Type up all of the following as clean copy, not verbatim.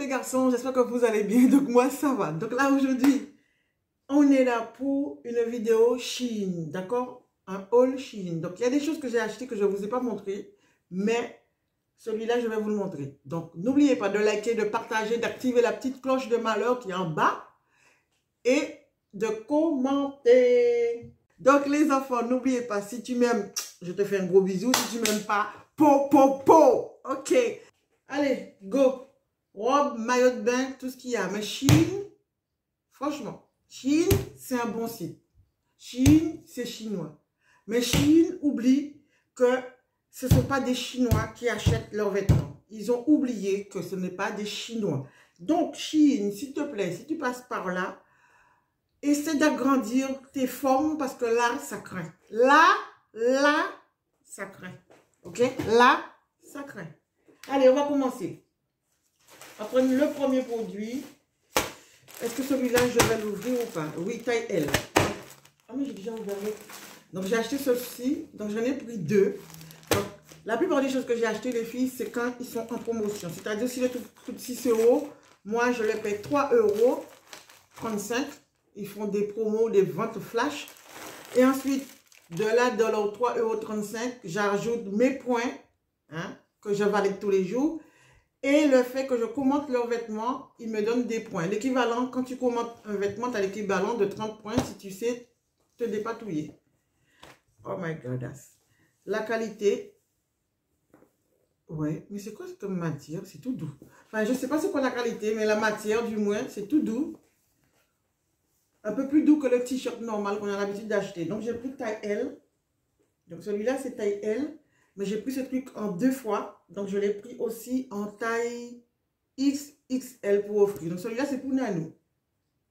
les garçons, j'espère que vous allez bien. Donc moi ça va. Donc là aujourd'hui, on est là pour une vidéo Shein, d'accord? Un haul Shein. Donc il y a des choses que j'ai achetées que je ne vous ai pas montrées, mais celui-là je vais vous le montrer. Donc n'oubliez pas de liker, de partager, d'activer la petite cloche de malheur qui est en bas et de commenter. Donc les enfants, n'oubliez pas, si tu m'aimes, je te fais un gros bisou. Si tu m'aimes pas, po. Ok. Allez, go. Robe, maillot de bain, tout ce qu'il y a. Mais Shein, franchement, Shein, c'est un bon site. Shein, c'est chinois. Mais Shein oublie que ce ne sont pas des Chinois qui achètent leurs vêtements. Ils ont oublié que ce n'est pas des Chinois. Donc, Shein, s'il te plaît, si tu passes par là, essaie d'agrandir tes formes parce que là, ça craint. Là, ça craint. Ok? Là, ça craint. Allez, on va commencer. On va prendre le premier produit. Est-ce que celui-là, je vais l'ouvrir ou pas? Oui, taille L. Ah, mais j'ai déjà ouvert. Donc, j'ai acheté ceci. Donc, j'en ai pris deux. Donc, la plupart des choses que j'ai achetées, les filles, c'est quand ils sont en promotion. C'est-à-dire, si le truc coûte 6 €, moi, je les paye 3,35 €. Ils font des promos, des ventes flash. Et ensuite, de là, de leurs 3,35 €, j'ajoute mes points, hein, que je valide tous les jours. Et le fait que je commente leurs vêtements, ils me donnent des points. L'équivalent, quand tu commentes un vêtement, tu as l'équivalent de 30 points si tu sais te dépatouiller. Oh my God. La qualité. Ouais, mais c'est quoi cette matière? C'est tout doux. Enfin, je ne sais pas c'est quoi la qualité, mais la matière, du moins, c'est tout doux. Un peu plus doux que le t-shirt normal qu'on a l'habitude d'acheter. Donc, j'ai pris taille L. Donc, celui-là, c'est taille L. Mais j'ai pris ce truc en 2 fois. Donc, je l'ai pris aussi en taille XXL pour offrir. Donc, celui-là, c'est pour Nanou.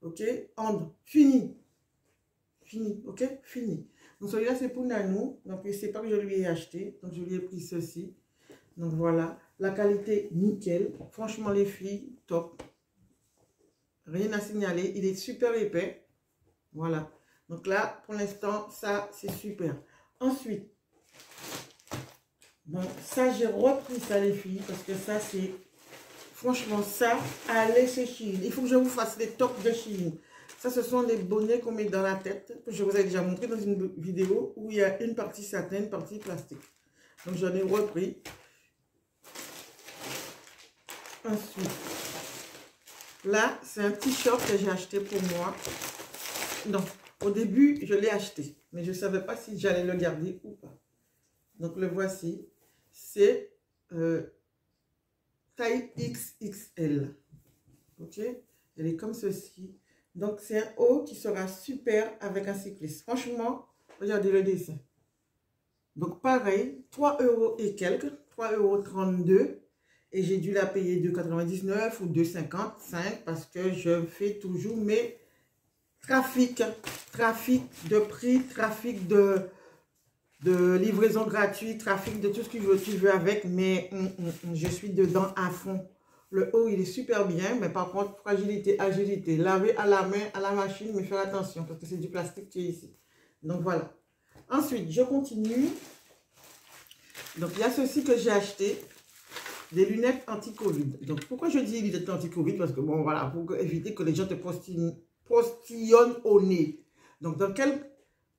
OK? Andre, fini. Fini, OK? Fini. Donc, celui-là, c'est pour Nanou. Donc, c'est pas que je lui ai acheté. Donc, je lui ai pris ceci. Donc, voilà. La qualité, nickel. Franchement, les filles, top. Rien à signaler. Il est super épais. Voilà. Donc là, pour l'instant, ça, c'est super. Ensuite, bon, ça, j'ai repris ça, les filles, parce que ça, c'est... Franchement, ça, allez chez Shein. Il faut que je vous fasse les tops de Shein. Ça, ce sont les bonnets qu'on met dans la tête, que je vous ai déjà montré dans une vidéo, où il y a une partie satin, une partie plastique. Donc, j'en ai repris. Ensuite, là, c'est un t-shirt que j'ai acheté pour moi. Non, au début, je l'ai acheté, mais je ne savais pas si j'allais le garder ou pas. Donc, le voici. C'est taille XXL. OK? Elle est comme ceci. Donc, c'est un haut qui sera super avec un cycliste. Franchement, regardez le dessin. Donc, pareil, 3 € et quelques, 3,32 €. Et j'ai dû la payer 2,99 € ou 2,55 € parce que je fais toujours mes... trafic de prix, trafic de livraison gratuite, trafic de tout ce que tu veux avec, mais je suis dedans à fond. Le haut, il est super bien, mais par contre, fragilité, agilité, laver à la main, à la machine, mais faire attention, parce que c'est du plastique qui est ici. Donc, voilà. Ensuite, je continue. Donc, il y a ceci que j'ai acheté, des lunettes anti-Covid. Donc, pourquoi je dis lunettes anti-Covid? Parce que, bon, voilà, pour éviter que les gens te postillonne au nez. Donc, dans quelle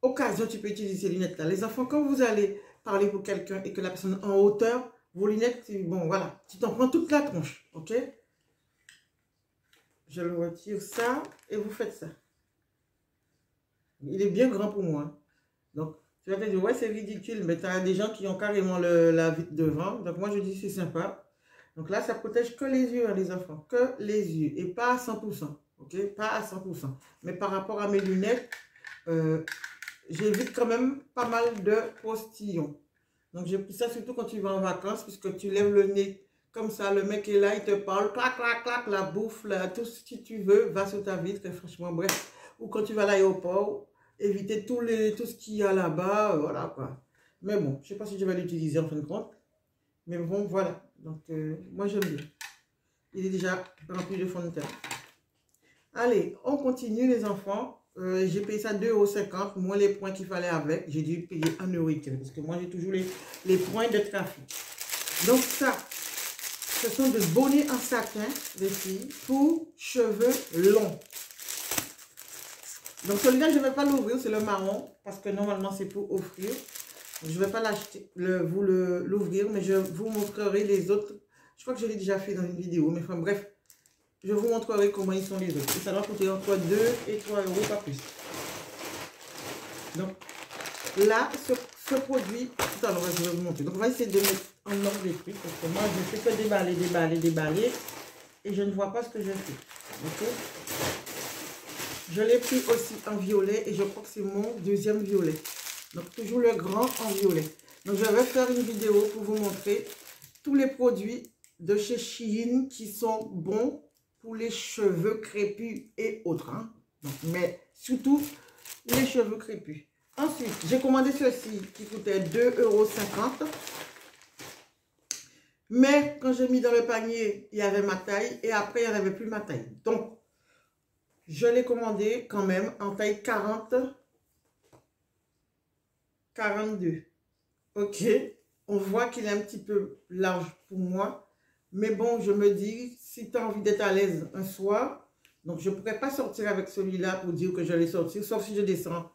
occasion tu peux utiliser ces lunettes-là? Les enfants, quand vous allez parler pour quelqu'un et que la personne est en hauteur, vos lunettes, bon, voilà, tu t'en prends toute la tronche, OK? Je le retire ça et vous faites ça. Il est bien grand pour moi. Donc, tu vas te dire, ouais, c'est ridicule, mais tu as des gens qui ont carrément la vitre devant. Donc, moi, je dis, c'est sympa. Donc là, ça protège que les yeux, hein, les enfants, que les yeux et pas à 100%. OK? Pas à 100%. Mais par rapport à mes lunettes, j'évite quand même pas mal de postillons. Donc, j'ai pris ça surtout quand tu vas en vacances, puisque tu lèves le nez comme ça. Le mec est là, il te parle, clac, clac, clac, la bouffe, là, tout ce que tu veux, va sur ta vitre, et franchement, bref. Ou quand tu vas à l'aéroport, éviter tout ce qu'il y a là-bas, voilà quoi. Mais bon, je ne sais pas si je vais l'utiliser en fin de compte. Mais bon, voilà. Donc, moi, j'aime bien. Il est déjà rempli de fond de teint. Allez, on continue les enfants. J'ai payé ça 2,50 €, moins les points qu'il fallait avec. J'ai dû payer 1 € parce que moi j'ai toujours les points de trafic. Donc ça, Ce sont des bonnets en satin, les filles, pour cheveux longs. Donc celui-là, je ne vais pas l'ouvrir, c'est le marron, parce que normalement c'est pour offrir. Je ne vais pas l'acheter, l'ouvrir, mais je vous montrerai les autres. Je crois que je l'ai déjà fait dans une vidéo, mais enfin bref, je vous montrerai comment ils sont les autres. Et ça doit coûter entre 2 et 3 euros, pas plus. Donc là, ce produit, tout à l'heure, je vais vous montrer. Donc on va essayer de mettre en ordre les trucs, parce que moi je fais que déballer, déballer, déballer, et je ne vois pas ce que je fais. Ok? Je l'ai pris aussi en violet, et je crois que c'est mon deuxième violet. Donc toujours le grand en violet. Donc je vais faire une vidéo pour vous montrer tous les produits de chez Shein qui sont bons pour les cheveux crépus et autres. Hein. Donc, mais surtout les cheveux crépus. Ensuite, j'ai commandé ceci qui coûtait 2,50 €. Mais quand j'ai mis dans le panier, il y avait ma taille et après, il n'y avait plus ma taille. Donc, je l'ai commandé quand même en taille 42. Ok, on voit qu'il est un petit peu large pour moi. Mais bon, je me dis, si tu as envie d'être à l'aise un soir, donc je ne pourrais pas sortir avec celui-là pour dire que je l'ai sorti, sauf si je descends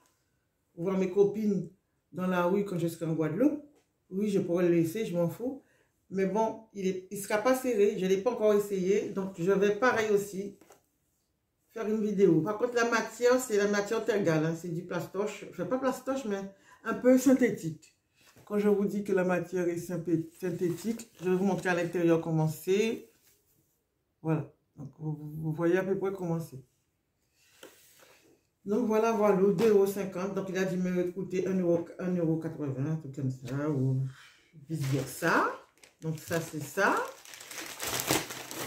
voir mes copines dans la rue quand je serai en Guadeloupe. Oui, je pourrais le laisser, je m'en fous. Mais bon, il ne sera pas serré, je ne l'ai pas encore essayé. Donc, je vais pareil aussi faire une vidéo. Par contre, la matière, c'est la matière Tergal, hein, c'est du plastoche. Enfin, pas plastoche, mais un peu synthétique. Quand je vous dis que la matière est synthétique, je vais vous montrer à l'intérieur comment c'est. Voilà. Donc, vous voyez à peu près comment c'est. Donc, voilà, 2,50 €. Donc, il a dû me coûter 1,80 €, un truc comme ça, ou vice-versa. Donc, ça, c'est ça.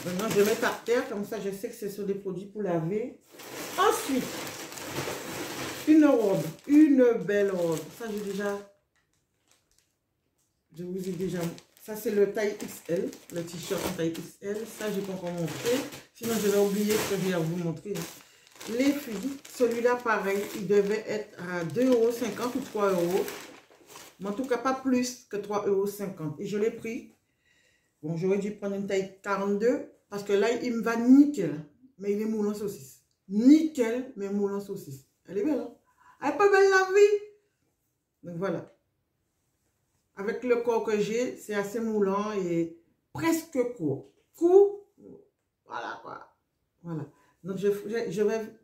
Maintenant, je mets par terre, comme ça, je sais que ce sont des produits pour laver. Ensuite, une robe, une belle robe. Ça, je vous ai déjà... Ça, c'est le taille XL, le t-shirt en taille XL. Ça, je n'ai pas encore montré. Sinon, je vais oublier ce que je vais vous montrer. Les filles, celui-là, pareil, il devait être à 2,50 € ou 3 €. Mais en tout cas, pas plus que 3,50 €. Et je l'ai pris. Bon, j'aurais dû prendre une taille 42 parce que là, il me va nickel. Mais il est moule en saucisse. Nickel, mais moule en saucisse. Elle est belle, hein? Elle est pas belle la vie. Donc voilà. Avec le corps que j'ai, c'est assez moulant et presque court. Court, voilà quoi. Voilà. Donc je vais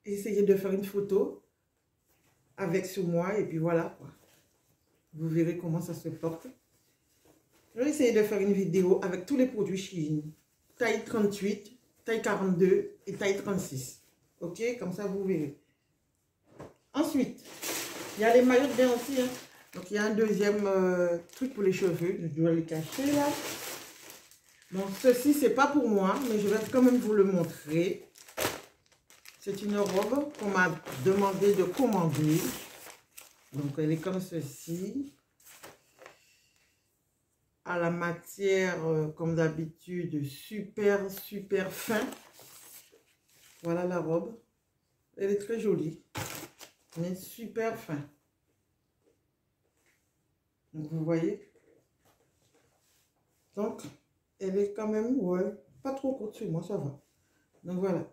essayer de faire une photo avec sur moi et puis voilà quoi. Vous verrez comment ça se porte. Je vais essayer de faire une vidéo avec tous les produits Shein. Taille 38, taille 42 et taille 36. Ok, comme ça vous verrez. Ensuite, il y a les maillots de bain aussi. Hein. Donc il y a un deuxième truc pour les cheveux. Je dois les cacher là. Donc ceci, c'est pas pour moi, mais je vais quand même vous le montrer. C'est une robe qu'on m'a demandé de commander. Donc elle est comme ceci. À la matière, comme d'habitude, super fin. Voilà la robe. Elle est très jolie, mais super fin. Donc, vous voyez. Donc, elle est quand même, ouais, pas trop courte sur moi, ça va. Donc, voilà.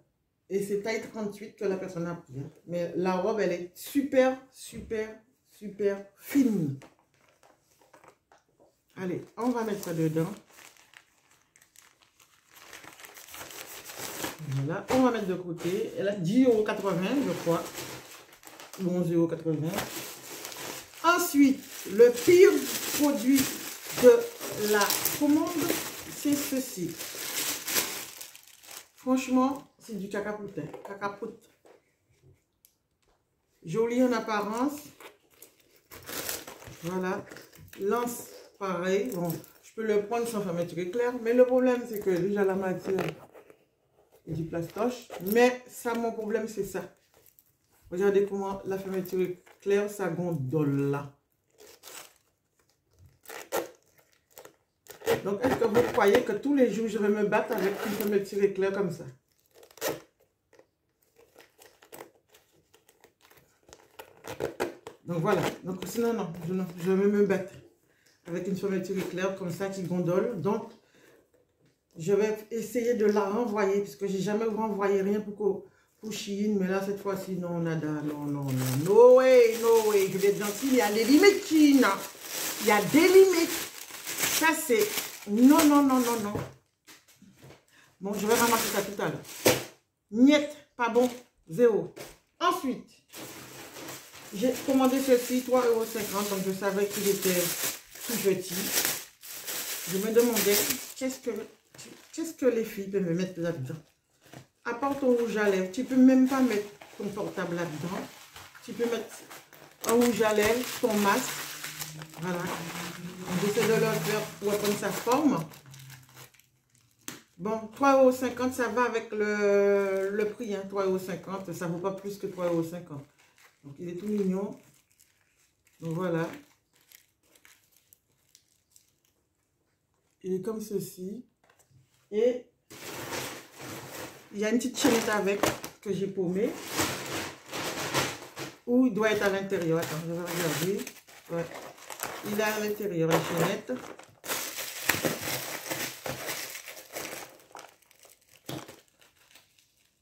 Et c'est taille 38 que la personne a pris. Hein. Mais la robe, elle est super fine. Allez, on va mettre ça dedans. Voilà, on va mettre de côté. Elle a 10,80 €, je crois. Ou 11,80 €. Ensuite, le pire produit de la commande, c'est ceci. Franchement, c'est du cacapoute. Cacapoute. Joli en apparence. Voilà. Lance, pareil. Bon, je peux le prendre sans fermeture éclair. Mais le problème, c'est que déjà la matière est du plastoche. Mais ça, mon problème, c'est ça. Regardez comment la fermeture éclair, ça gondole là. Donc, est-ce que vous croyez que tous les jours, je vais me battre avec une fermeture éclair comme ça? Donc, voilà. Donc, sinon, non, je vais me battre avec une fermeture éclair comme ça qui gondole. Donc, Je vais essayer de la renvoyer, parce que j'ai jamais renvoyé rien pour Shein. Mais là, cette fois-ci, non, nada, non, non, non. No way, no way. Je vais être gentille, il y a des limites, Shein. Il y a des limites. Ça, c'est... Non, non, non, non, non. Bon, je vais ramasser ça tout à l'heure. Niet, pas bon, 0. Ensuite, j'ai commandé ceci, 3,50 €. Donc, je savais qu'il était tout petit. Je me demandais, qu'est-ce que les filles peuvent me mettre là-dedans? À part ton rouge à lèvres, tu peux même pas mettre ton portable là-dedans. Tu peux mettre un rouge à lèvres, ton masque. Voilà. J'essaie de le faire pour prendre sa forme. Bon, 3,50 €, ça va avec le prix. Hein, 3,50 €, ça ne vaut pas plus que 3,50 €. Donc, il est tout mignon. Donc, voilà. Il est comme ceci. Et il y a une petite chaînette avec que j'ai paumée. Ou il doit être à l'intérieur. Attends, je vais regarder. Ouais. Il est à l'intérieur, la chaînette.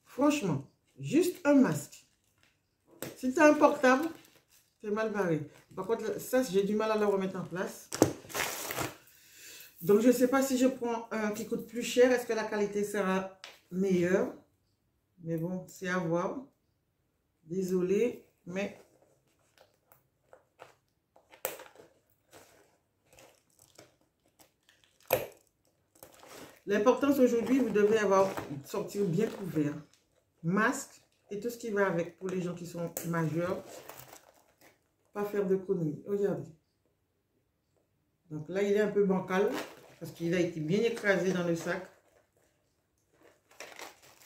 Franchement, juste un masque. Si tu as un portable, c'est mal barré. Par contre, ça, j'ai du mal à le remettre en place. Donc, je ne sais pas si je prends un qui coûte plus cher. Est-ce que la qualité sera meilleure? Mais bon, c'est à voir. Désolée, mais... L'importance aujourd'hui, vous devez sortir bien couvert. Masque et tout ce qui va avec pour les gens qui sont majeurs. Pas faire de conneries. Regardez. Donc là, il est un peu bancal parce qu'il a été bien écrasé dans le sac.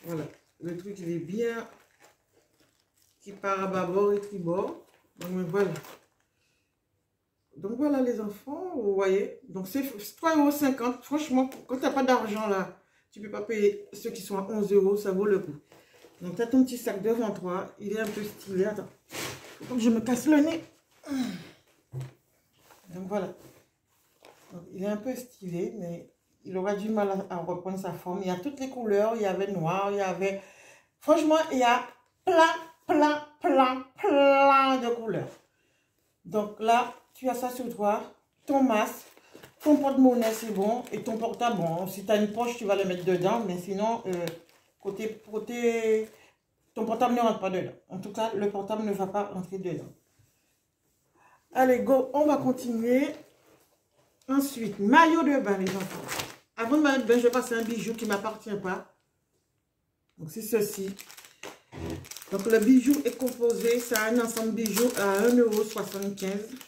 Voilà. Le truc, il est bien qui part à bâbord et tribord. Donc voilà. Donc voilà les enfants, vous voyez. Donc c'est 3,50 €. Franchement, quand tu n'as pas d'argent là, tu ne peux pas payer ceux qui sont à 11 €, ça vaut le coup. Donc tu as ton petit sac devant toi. Il est un peu stylé. Attends. Faut que je me casse le nez. Donc voilà. Donc, il est un peu stylé, mais il aura du mal à reprendre sa forme. Il y a toutes les couleurs. Il y avait noir, il y avait... Franchement, il y a plein de couleurs. Donc là, tu as ça sur toi, ton masque, ton porte-monnaie, c'est bon. Et ton portable, bon, si tu as une poche, tu vas le mettre dedans. Mais sinon, ton portable ne rentre pas dedans. En tout cas, le portable ne va pas rentrer dedans. Allez, go, on va continuer. Ensuite, maillot de bain, les enfants. Avant de maillot de bain, je vais passer un bijou qui ne m'appartient pas. Donc, c'est ceci. Donc, le bijou est composé, c'est un ensemble bijoux à 1,75 €.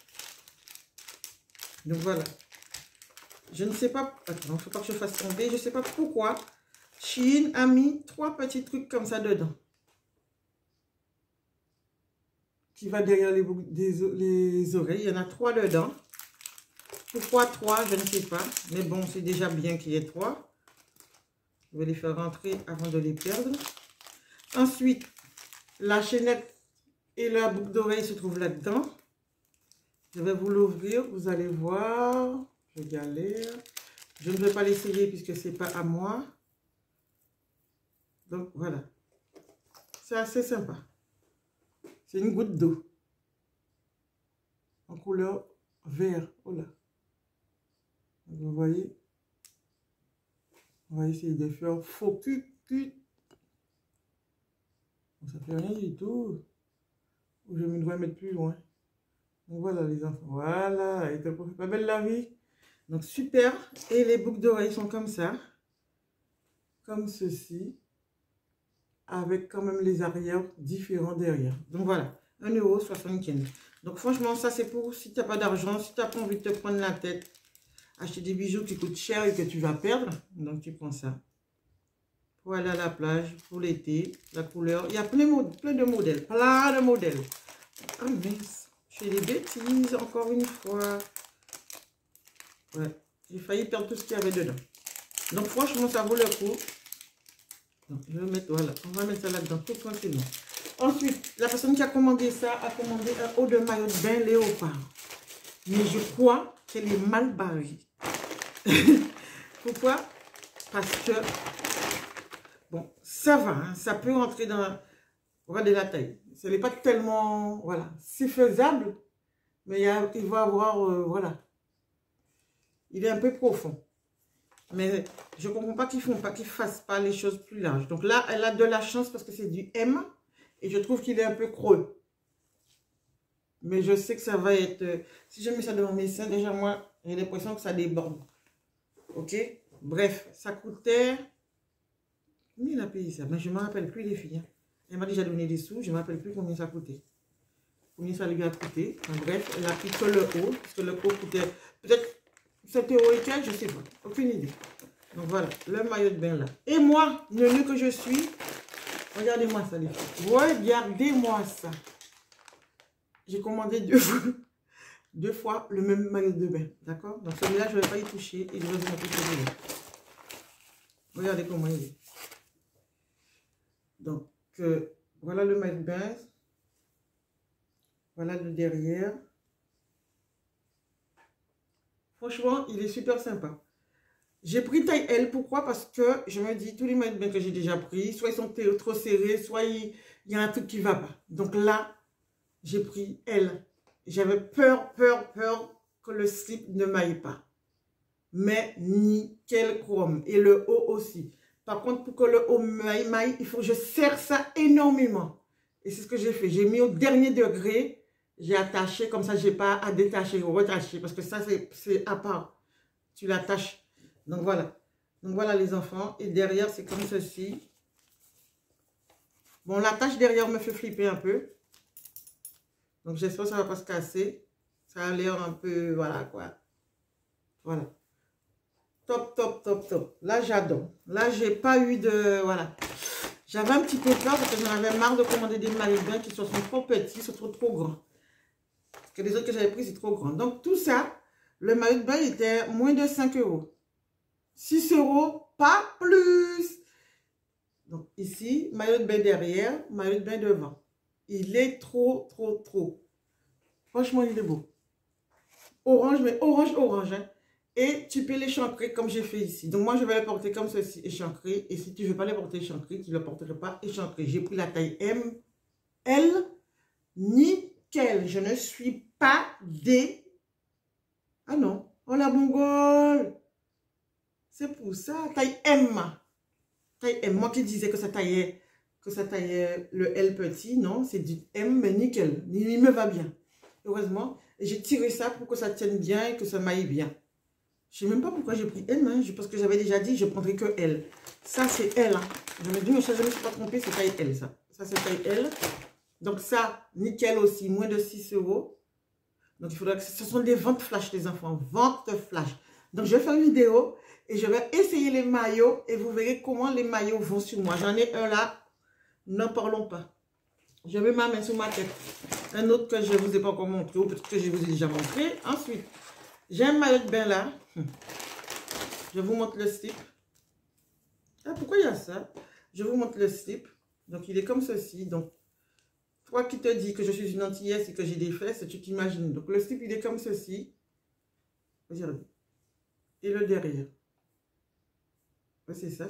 Donc, voilà. Je ne sais pas, attends, il ne faut pas que je fasse tomber. Je ne sais pas pourquoi Shein a mis 3 petits trucs comme ça dedans. Qui va derrière les oreilles. Il y en a 3 dedans. Pourquoi 3, je ne sais pas. Mais bon, c'est déjà bien qu'il y ait 3. Je vais les faire rentrer avant de les perdre. Ensuite, la chaînette et la boucle d'oreille se trouvent là-dedans. Je vais vous l'ouvrir, vous allez voir. Je galère. Je ne vais pas l'essayer puisque ce n'est pas à moi. Donc voilà. C'est assez sympa. C'est une goutte d'eau. En couleur vert. Oh là. Vous voyez. On va essayer de faire faux cul. Ça fait rien du tout. Je me dois mettre plus loin. Donc voilà les enfants. Voilà. Elle était pas belle la vie. Donc super. Et les boucles d'oreilles sont comme ça. Comme ceci. Avec quand même les arrières différents derrière. Donc voilà. 1,75 €. Donc franchement, ça c'est pour si tu n'as pas d'argent. Si tu n'as pas envie de te prendre la tête. Acheter des bijoux qui coûtent cher et que tu vas perdre. Donc tu prends ça. Pour aller à la plage, pour l'été, la couleur. Il y a plein de modèles. Plein de modèles. Ah mince, je fais des bêtises encore une fois. Ouais, j'ai failli perdre tout ce qu'il y avait dedans. Donc franchement, ça vaut le coup. Donc, je vais mettre, voilà, on va mettre ça là-dedans tout tranquillement. Ensuite, la personne qui a commandé ça a commandé un haut de maillot de bain léopard. Mais je crois qu'elle est mal barrée. Pourquoi? Parce que, bon, ça va, hein, ça peut rentrer dans... Regardez la taille. Ce n'est pas tellement... Voilà, c'est faisable, mais il va avoir... voilà. Il est un peu profond. Mais je ne comprends pas qu'ils ne fassent pas les choses plus larges. Donc là, elle a de la chance parce que c'est du M. Et je trouve qu'il est un peu creux. Mais je sais que ça va être... si je mets ça devant mes seins, déjà moi, j'ai l'impression que ça déborde. Ok? Bref, ça coûtait... Combien il a payé ça? Mais je ne me rappelle plus les filles. Hein. Elle m'a déjà donné des sous. Je ne me rappelle plus combien ça coûtait. Combien ça lui a coûté. Enfin, bref, elle a pris que le haut. Parce que le haut coûtait peut-être 7 € et quelques, je ne sais pas. Aucune idée. Donc voilà, le maillot de bain là. Et moi, neuneu que je suis, regardez-moi ça les filles. Regardez-moi ça. J'ai commandé deux fois le même maillot de bain. D'accord? Donc celui-là, je ne vais pas y toucher. Et je vais vous montrer celui-là. Regardez comment il est. Donc, voilà le maillot de bain. Voilà le derrière. Franchement, il est super sympa. J'ai pris taille L. Pourquoi? Parce que je me dis, tous les maillots de bain que j'ai déjà pris, soit ils sont trop serrés, soit il y a un truc qui ne va pas. Donc là, j'ai pris L. J'avais peur que le slip ne maille pas. Mais nickel chrome. Et le haut aussi. Par contre, pour que le haut maille, il faut que je serre ça énormément. Et c'est ce que j'ai fait. J'ai mis au dernier degré. J'ai attaché. Comme ça, je n'ai pas à détacher ou retacher. Parce que ça, c'est à part. Tu l'attaches. Donc voilà. Donc voilà les enfants. Et derrière, c'est comme ceci. Bon, la tache derrière me fait flipper un peu. Donc j'espère que ça ne va pas se casser. Ça a l'air un peu, voilà quoi. Voilà. Top, top, top, top. Là, j'adore. Là, j'ai pas eu de... Voilà. J'avais un petit peu peur parce que j'en avais marre de commander des maillots de bain qui sont trop petits, sont trop grands. Parce que les autres que j'avais pris, c'est trop grand. Donc tout ça, le maillot de bain était moins de 5 €. 6 €, pas plus. Donc ici, maillot de bain derrière, maillot de bain devant. Il est trop. Franchement, il est beau. Orange, mais orange. Hein. Et tu peux l'échancrer comme j'ai fait ici. Donc moi, je vais le porter comme ceci, échancré. Et si tu ne veux pas le porter échancré, tu ne le porteras pas échancré. J'ai pris la taille M, L, nickel. Je ne suis pas des... Ah non. Oh la mongole. C'est pour ça. Taille M. Taille M. Moi qui disais que ça taillait le L petit. Non, c'est du M, mais nickel. Il me va bien. Heureusement. Et j'ai tiré ça pour que ça tienne bien et que ça maille bien. Je ne sais même pas pourquoi j'ai pris M. Hein. Parce que j'avais déjà dit, je ne prendrai que L. Ça, c'est L. Hein. Je me dis, mais ça, je ne me suis pas trompée, c'est taille L, ça. Ça, c'est taille L. Donc ça, nickel aussi, moins de 6 €. Donc il faudra que... Ce sont des ventes flash, les enfants. Ventes flash. Donc je vais faire une vidéo et je vais essayer les maillots et vous verrez comment les maillots vont sur moi. J'en ai un là. N'en parlons pas. Je mets ma main sur ma tête. Un autre que je ne vous ai pas encore montré ou peut-être que je vous ai déjà montré. Ensuite, j'ai un maillot de bain là. Je vous montre le slip. Ah, pourquoi il y a ça? Je vous montre le slip. Donc, il est comme ceci. Donc, toi qui te dis que je suis une antillaise et que j'ai des fesses, tu t'imagines. Donc, le slip, il est comme ceci. Regardez. Et le derrière. C'est ça.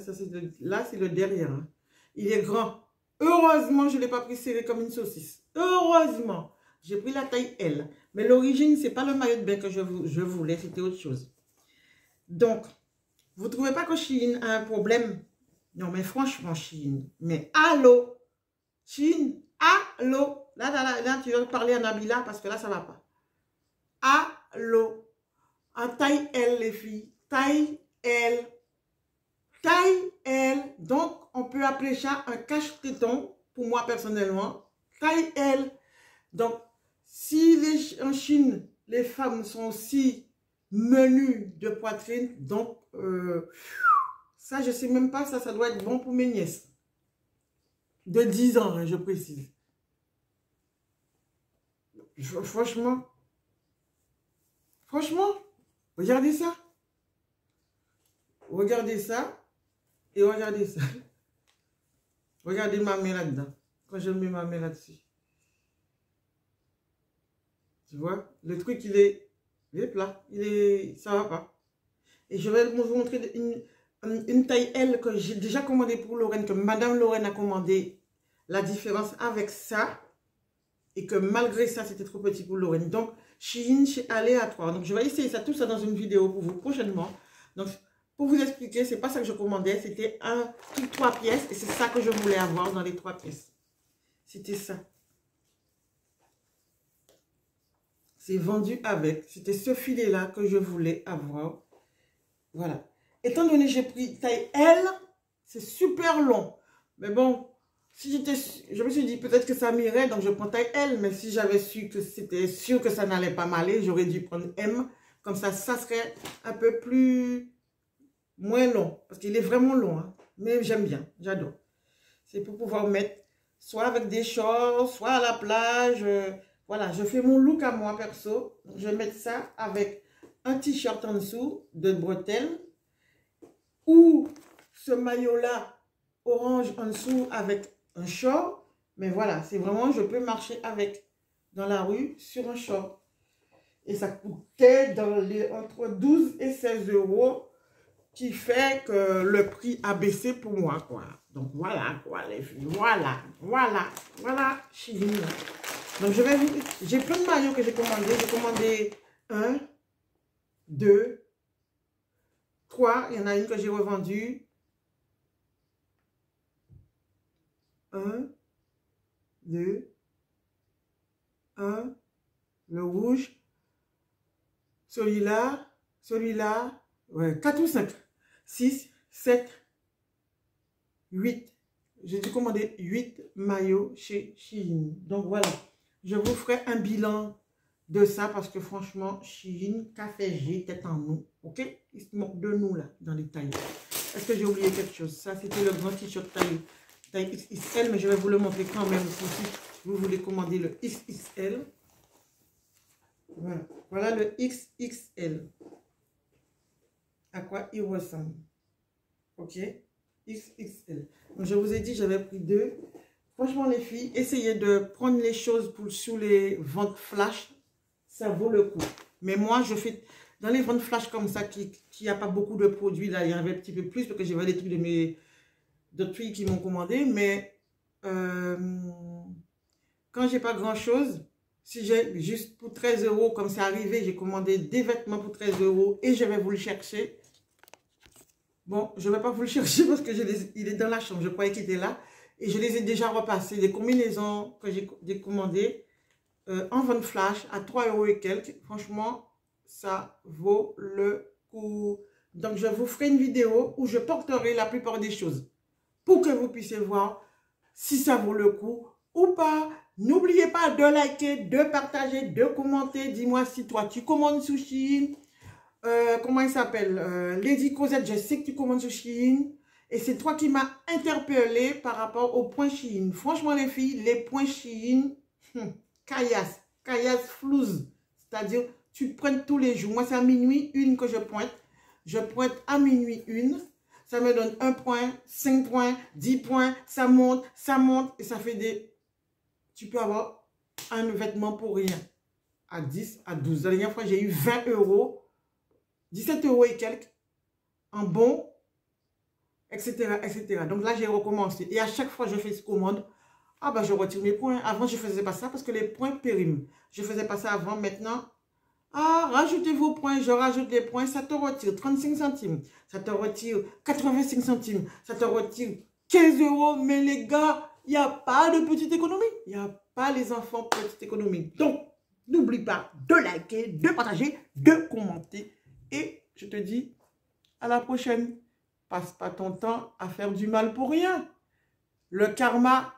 Là, c'est le derrière. Hein. Il est grand. Heureusement, je ne l'ai pas pris serré comme une saucisse. Heureusement. J'ai pris la taille L. Mais l'origine, ce n'est pas le maillot de bain que je voulais. C'était autre chose. Donc, vous ne trouvez pas que Shein a un problème? Non, mais franchement, Shein. Mais allô? Shein, allô? Là, tu vas parler à Nabila parce que là, ça ne va pas. Allô? En taille L, les filles. Taille L. Taille L. Donc, on peut appeler ça un cache-téton, pour moi personnellement. Taille L. Donc, si en Chine, les femmes sont aussi menues de poitrine, donc, ça, je ne sais même pas, ça doit être bon pour mes nièces. De 10 ans, hein, je précise. Franchement, regardez ça. Regardez ça. Et regardez ça. Regardez ma main là-dedans. Quand je mets ma main là-dessus. Tu vois? Le truc, il est plat. Ça va pas. Et je vais vous montrer une taille L que j'ai déjà commandé pour Lorraine, que Madame Lorraine a commandé. La différence avec ça, et que malgré ça, c'était trop petit pour Lorraine. Donc, Shein, chez aléatoire. Donc, je vais essayer ça, tout ça dans une vidéo pour vous prochainement. Donc, pour vous expliquer, c'est pas ça que je commandais. C'était un truc 3 pièces. Et c'est ça que je voulais avoir dans les 3 pièces. C'était ça. C'est vendu avec. C'était ce filet-là que je voulais avoir. Voilà. Étant donné que j'ai pris taille L, c'est super long. Mais bon, si je me suis dit peut-être que ça m'irait, donc je prends taille L. Mais si j'avais su que c'était sûr que ça n'allait pas m'aller, j'aurais dû prendre M. Comme ça serait un peu plus... moins long. Parce qu'il est vraiment long. Hein. Mais j'aime bien, j'adore. C'est pour pouvoir mettre soit avec des shorts, soit à la plage. Voilà, je fais mon look à moi perso. Je vais mettre ça avec un t-shirt en dessous de bretelles. Ou ce maillot-là, orange en dessous avec un short. Mais voilà, c'est vraiment, je peux marcher avec dans la rue sur un short. Et ça coûtait entre 12 et 16 euros, qui fait que le prix a baissé pour moi, quoi. Donc voilà, quoi, les filles. Voilà, Shein. Donc j'ai plein de maillots que j'ai commandé. J'ai commandé 1, 2, 3. Il y en a une que j'ai revendue. 1, 2, 1, le rouge. Celui-là, ouais, 4 ou 5, 6, 7, 8. J'ai dû commander 8 maillots chez Shein. Donc voilà, je vous ferai un bilan de ça parce que franchement, Shein, café G, tête en nous. Ok? Il se moque de nous là, dans les tailles. Est-ce que j'ai oublié quelque chose? Ça, c'était le grand t-shirt taille XXL, mais je vais vous le montrer quand même si vous voulez commander le XXL. Voilà, voilà le XXL. À quoi il ressemble. Ok? XXL. Donc, je vous ai dit, j'avais pris 2. Franchement, les filles, essayez de prendre les choses sous les ventes flash. Ça vaut le coup. Mais moi, je fais dans les ventes flash comme ça, qui n'y a pas beaucoup de produits. Là, il y en avait un petit peu plus parce que j'avais des trucs d'autres filles qui m'ont commandé. Mais quand j'ai pas grand chose, si j'ai juste pour 13 euros, comme c'est arrivé, j'ai commandé des vêtements pour 13 euros et je vais vous le chercher. Bon, je ne vais pas vous le chercher parce que il est dans la chambre. Je croyais qu'il était là. Et je les ai déjà repassés. Des combinaisons que j'ai commandées en vente flash à 3 euros et quelques. Franchement, ça vaut le coup. Donc, je vous ferai une vidéo où je porterai la plupart des choses pour que vous puissiez voir si ça vaut le coup ou pas. N'oubliez pas de liker, de partager, de commenter. Dis-moi si toi, tu commandes sur Shein. Comment il s'appelle? Lady Cosette, je sais que tu commandes sur Shein. Et c'est toi qui m'as interpellé par rapport aux points Shein. Franchement, les filles, les points Shein, caillasse flouze. C'est-à-dire, tu te pointes tous les jours. Moi, c'est à minuit une que je pointe. Je pointe à minuit une. Ça me donne 1 point, 5 points, 10 points. Ça monte et ça fait des... Tu peux avoir un vêtement pour rien. À 10, à 12. La dernière fois, j'ai eu 20 euros. 17 euros et quelques en bon, etc., etc. Donc là, j'ai recommencé. Et à chaque fois que je fais cette commande, ah ben, je retire mes points. Avant, je ne faisais pas ça parce que les points périment. Je ne faisais pas ça avant. Maintenant, ah, rajoutez vos points. Je rajoute les points. Ça te retire 35 centimes. Ça te retire 85 centimes. Ça te retire 15 euros. Mais les gars, il n'y a pas de petite économie. Il n'y a pas les enfants petite économie. Donc, n'oublie pas de liker, de partager, de commenter. Et je te dis à la prochaine. Passe pas ton temps à faire du mal pour rien. Le karma,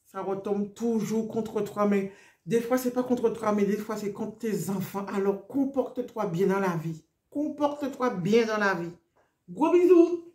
ça retombe toujours contre toi. Mais des fois, c'est pas contre toi, mais des fois, c'est contre tes enfants. Alors, comporte-toi bien dans la vie. Comporte-toi bien dans la vie. Gros bisous.